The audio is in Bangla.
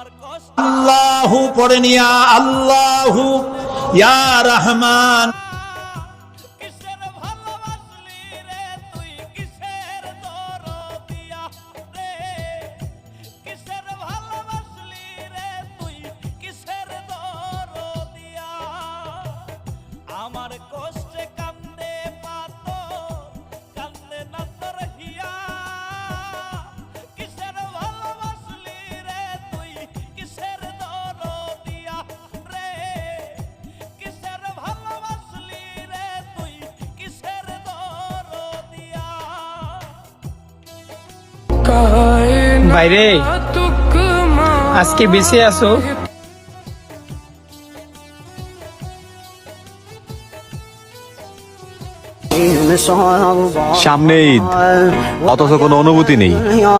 আল্লাহু পড়ে নিয়া আল্লাহু ইয়া রহমান। কিসের ভালোবাসলি রে তুই, কিসের দরদিয়া রে, কিসের ভালোবাসলি রে তুই, কিসের দরদিয়া। আমার কষ্টে কান্দে পাথর, কান্দে না তোর হিয়া। কিসের ভালোবাসলি রে তুই, কিসের দরদিয়া রে, কিসের ভালোবাসলি রে তুই, কিসের দরদিয়া। বাইরে আজকে বেঁচে আছো? সামনে ঈদ, অথচ কোনো অনুভূতি নেই।